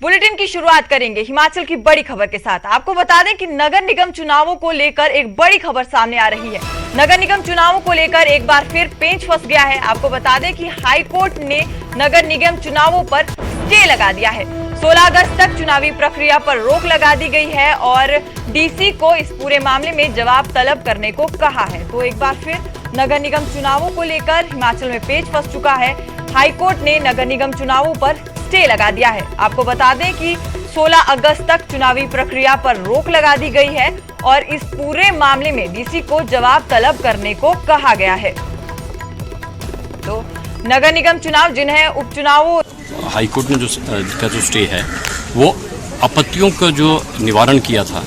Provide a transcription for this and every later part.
Bulletin की शुरुआत करेंगे हिमाचल की बड़ी खबर के साथ। आपको बता दें कि नगर निगम चुनावों को लेकर एक बड़ी खबर सामने आ रही है। नगर निगम चुनावों को लेकर एक बार फिर पेंच फंस गया है। आपको बता दें कि हाई कोर्ट ने नगर निगम चुनावों पर स्टे लगा दिया है। 16 अगस्त तक चुनावी प्रक्रिया पर रोक लगा दी गई है और डीसी को इस पूरे मामले में जवाब तलब करने को कहा है। तो एक बार फिर नगर निगम चुनावों को लेकर हिमाचल में पेंच फंस चुका है। हाईकोर्ट ने नगर निगम चुनावों पर स्टे लगा दिया है। आपको बता दें कि 16 अगस्त तक चुनावी प्रक्रिया पर रोक लगा दी गई है और इस पूरे मामले में डीसी को जवाब तलब करने को कहा गया है। तो नगर निगम चुनाव जिन्हें उपचुनावों हाईकोर्ट ने जो स्टे है वो आपत्तियों का जो निवारण किया था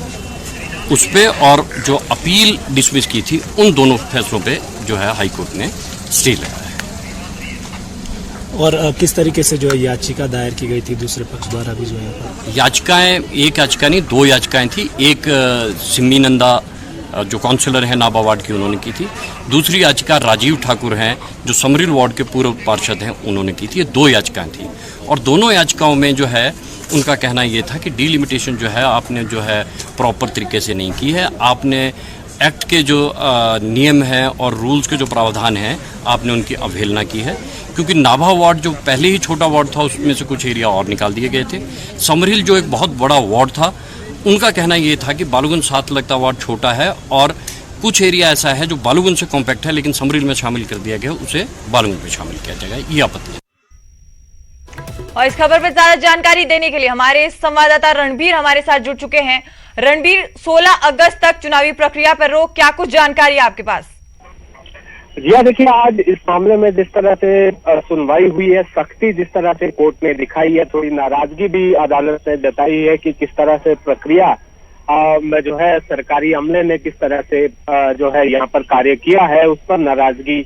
उस पे और जो अपील डिसमिस की थी उन दोनों फैसलों पे जो है हाईकोर्ट ने स्टे लगाया है। और किस तरीके से जो है याचिका दायर की गई थी दूसरे पक्ष द्वारा भी जो है याचिकाएं, एक याचिका नहीं 2 याचिकाएं थी। एक सिम्मी नंदा जो काउंसलर हैं नाभा वार्ड की उन्होंने की थी। दूसरी याचिका राजीव ठाकुर हैं जो समरील वार्ड के पूर्व पार्षद हैं उन्होंने की थी। ये 2 याचिकाएं थी और दोनों याचिकाओं में जो है उनका कहना ये था कि डीलिमिटेशन जो है आपने जो है प्रॉपर तरीके से नहीं की है। आपने एक्ट के जो नियम हैं और रूल्स के जो प्रावधान हैं आपने उनकी अवहेलना की है, क्योंकि नाभा वार्ड जो पहले ही छोटा वार्ड था उसमें से कुछ एरिया और निकाल दिए गए थे। समरील जो एक बहुत बड़ा वार्ड था उनका कहना ये था कि बालूगंज 7 लगता वार्ड छोटा है और कुछ एरिया ऐसा है जो बालूगंज से कॉम्पैक्ट है लेकिन समरील में शामिल कर दिया गया, उसे बालूगंज में शामिल किया जाएगा, ये आपत्ति है। और इस खबर पर ज्यादा जानकारी देने के लिए हमारे संवाददाता रणबीर हमारे साथ जुड़ चुके हैं। रणबीर, 16 अगस्त तक चुनावी प्रक्रिया पर रोक, क्या कुछ जानकारी है आपके पास? जी हाँ, देखिए आज इस मामले में जिस तरह से सुनवाई हुई है, सख्ती जिस तरह से कोर्ट ने दिखाई है, थोड़ी नाराजगी भी अदालत ने जताई है कि किस तरह से प्रक्रिया में जो है सरकारी अमले ने किस तरह से जो है यहाँ पर कार्य किया है उस पर नाराजगी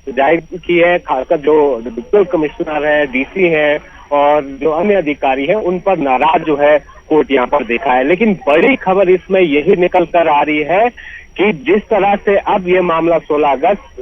जाहिर की है। खासकर जो डिप्टी कमिश्नर है, डीसी है और जो अन्य अधिकारी हैं उन पर नाराज जो है कोर्ट यहाँ पर देखा है। लेकिन बड़ी खबर इसमें यही निकल कर आ रही है कि जिस तरह से अब ये मामला 16 अगस्त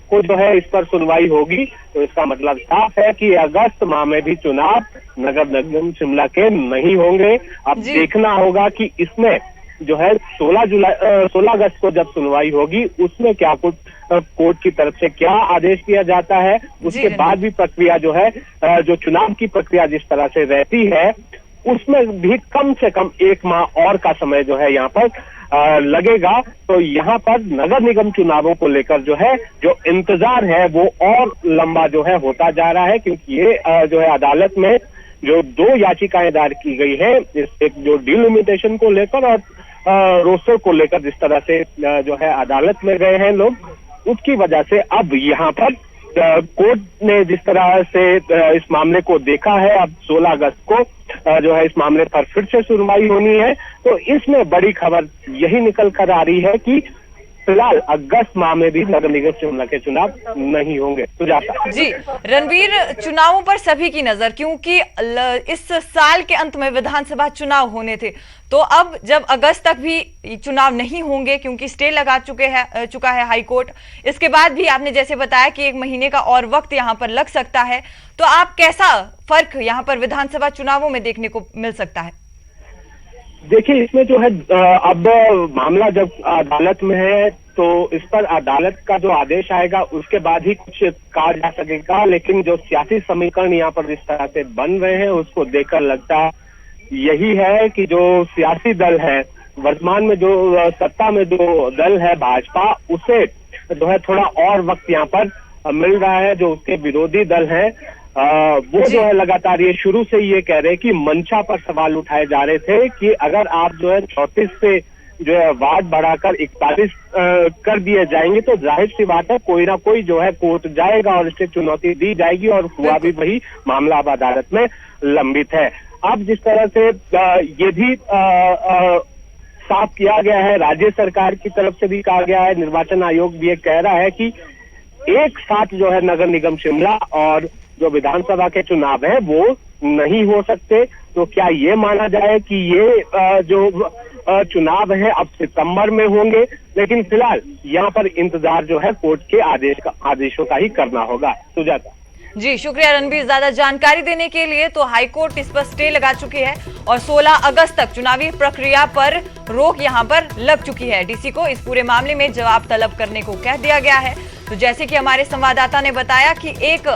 को जो है इस पर सुनवाई होगी तो इसका मतलब साफ है कि अगस्त माह में भी चुनाव नगर निगम शिमला के नहीं होंगे। अब देखना होगा कि इसमें जो है 16 अगस्त को जब सुनवाई होगी उसमें क्या कुछ कोर्ट की तरफ से क्या आदेश दिया जाता है। उसके बाद भी प्रक्रिया जो है जो चुनाव की प्रक्रिया जिस तरह से रहती है उसमें भी कम से कम 1 माह और का समय जो है यहाँ पर लगेगा। तो यहाँ पर नगर निगम चुनावों को लेकर जो है जो इंतजार है वो और लंबा जो है होता जा रहा है, क्योंकि ये जो है अदालत में जो 2 याचिकाएं दायर की गई है, एक जो डिलिमिटेशन को लेकर और रोस्टर को लेकर जिस तरह से जो है अदालत में गए हैं लोग, उसकी वजह से अब यहाँ पर कोर्ट ने जिस तरह से इस मामले को देखा है, अब 16 अगस्त को जो है इस मामले पर फिर से सुनवाई होनी है। तो इसमें बड़ी खबर यही निकल कर आ रही है कि फिलहाल अगस्त माह में भी नगर निगम शिमला के चुनाव नहीं होंगे। सुजाता जी रणवीर, चुनावों पर सभी की नजर, क्योंकि इस साल के अंत में विधानसभा चुनाव होने थे, तो अब जब अगस्त तक भी चुनाव नहीं होंगे क्योंकि स्टे लगा चुका है हाई कोर्ट, इसके बाद भी आपने जैसे बताया कि 1 महीने का और वक्त यहाँ पर लग सकता है, तो आप कैसा फर्क यहाँ पर विधानसभा चुनावों में देखने को मिल सकता है? देखिए इसमें जो है अब मामला जब अदालत में है तो इस पर अदालत का जो आदेश आएगा उसके बाद ही कुछ कहा जा सकेगा। लेकिन जो सियासी समीकरण यहाँ पर जिस तरह से बन रहे हैं उसको देखकर लगता यही है कि जो सियासी दल है वर्तमान में, जो सत्ता में जो दल है भाजपा, उसे जो है थोड़ा और वक्त यहाँ पर मिल रहा है। जो उसके विरोधी दल है वो जो है लगातार ये शुरू से ये कह रहे हैं कि मंशा पर सवाल उठाए जा रहे थे कि अगर आप जो है 34 से जो है वार्ड बढ़ाकर 41 कर दिए जाएंगे तो जाहिर सी बात है कोई ना कोई जो है कोर्ट जाएगा और इसे चुनौती दी जाएगी और हुआ भी वही, मामला अब अदालत में लंबित है। अब जिस तरह से ये भी साफ किया गया है, राज्य सरकार की तरफ से भी कहा गया है, निर्वाचन आयोग भी ये कह रहा है कि एक साथ जो है नगर निगम शिमला और जो विधानसभा के चुनाव हैं वो नहीं हो सकते। तो क्या ये माना जाए कि ये जो चुनाव है अब सितंबर में होंगे? लेकिन फिलहाल यहाँ पर इंतजार जो है कोर्ट के आदेशों का ही करना होगा। सुजाता जी शुक्रिया रणबीर, ज्यादा जानकारी देने के लिए। तो हाईकोर्ट इस पर स्टे लगा चुकी है और 16 अगस्त तक चुनावी प्रक्रिया पर रोक यहां पर लग चुकी है। डीसी को इस पूरे मामले में जवाब तलब करने को कह दिया गया है। तो जैसे कि हमारे संवाददाता ने बताया कि 1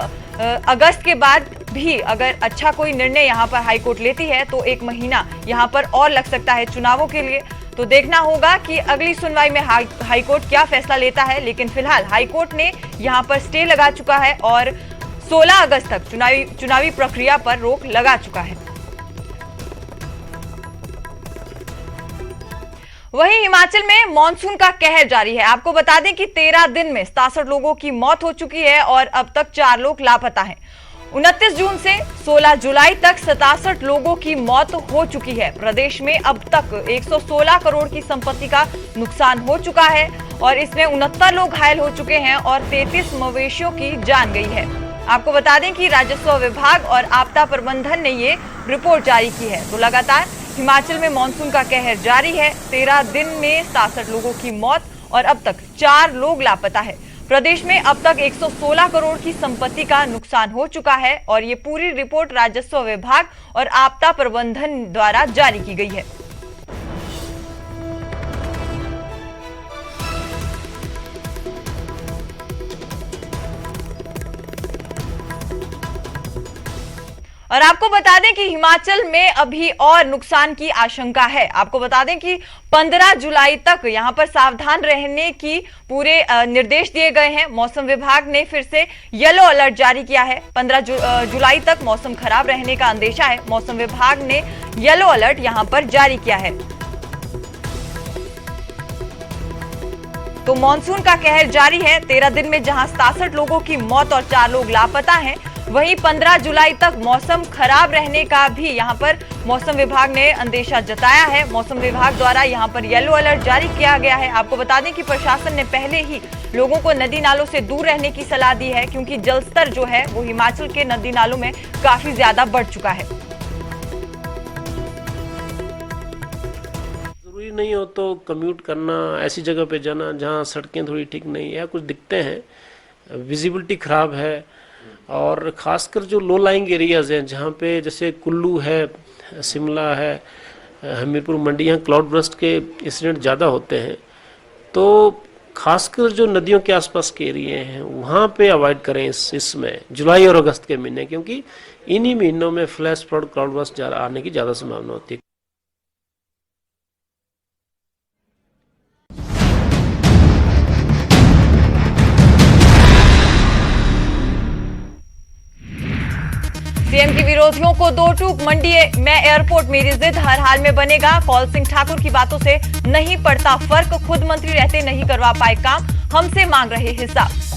अगस्त के बाद भी अगर अच्छा कोई निर्णय यहां पर हाईकोर्ट लेती है तो 1 महीना यहां पर और लग सकता है चुनावों के लिए। तो देखना होगा कि अगली सुनवाई में हाईकोर्ट क्या फैसला लेता है। लेकिन फिलहाल हाईकोर्ट ने यहां पर स्टे लगा चुका है और 16 अगस्त तक चुनावी प्रक्रिया पर रोक लगा चुका है। वहीं हिमाचल में मॉनसून का कहर जारी है। आपको बता दें कि 13 दिन में 67 लोगों की मौत हो चुकी है और अब तक 4 लोग लापता हैं। 29 जून से 16 जुलाई तक 67 लोगों की मौत हो चुकी है। प्रदेश में अब तक 116 करोड़ की संपत्ति का नुकसान हो चुका है और इसमें 69 लोग घायल हो चुके हैं और 33 मवेशियों की जान गई है। आपको बता दें कि राजस्व विभाग और आपदा प्रबंधन ने ये रिपोर्ट जारी की है। तो लगातार हिमाचल में मॉनसून का कहर जारी है। 13 दिन में 67 लोगों की मौत और अब तक 4 लोग लापता है। प्रदेश में अब तक 116 करोड़ की संपत्ति का नुकसान हो चुका है और ये पूरी रिपोर्ट राजस्व विभाग और आपदा प्रबंधन द्वारा जारी की गई है। और आपको बता दें कि हिमाचल में अभी और नुकसान की आशंका है। आपको बता दें कि 15 जुलाई तक यहां पर सावधान रहने की पूरे निर्देश दिए गए हैं। मौसम विभाग ने फिर से येलो अलर्ट जारी किया है। 15 जुलाई तक मौसम खराब रहने का अंदेशा है। मौसम विभाग ने येलो अलर्ट यहां पर जारी किया है। तो मानसून का कहर जारी है। 13 दिन में जहां 67 लोगों की मौत और 4 लोग लापता हैं, वहीं 15 जुलाई तक मौसम खराब रहने का भी यहां पर मौसम विभाग ने अंदेशा जताया है। मौसम विभाग द्वारा यहां पर येलो अलर्ट जारी किया गया है। आपको बता दें कि प्रशासन ने पहले ही लोगों को नदी नालों से दूर रहने की सलाह दी है, क्योंकि जलस्तर जो है वो हिमाचल के नदी नालों में काफी ज्यादा बढ़ चुका है। जरूरी नहीं हो तो कम्यूट करना, ऐसी जगह पे जाना जहाँ सड़कें थोड़ी ठीक नहीं है, कुछ दिखते हैं, विजिबिलिटी खराब है, और ख़ासकर जो लो लाइंग एरियाज़ हैं जहाँ पे जैसे कुल्लू है, शिमला है, हमीरपुर मंडी, यहाँ क्लाउड बर्स्ट के इंसिडेंट ज़्यादा होते हैं। तो ख़ासकर जो नदियों के आसपास के एरिए हैं वहाँ पे अवॉइड करें इसमें जुलाई और अगस्त के महीने, क्योंकि इन्हीं महीनों में फ्लैश फ्लड, क्लाउड बर्स्ट आने की ज़्यादा संभावना होती है। सीएम की विरोधियों को 2 टूक, मंडी में एयरपोर्ट मेरी जिद हर हाल में बनेगा। कौल सिंह ठाकुर की बातों से नहीं पड़ता फर्क, खुद मंत्री रहते नहीं करवा पाए काम, हमसे मांग रहे हिसाब।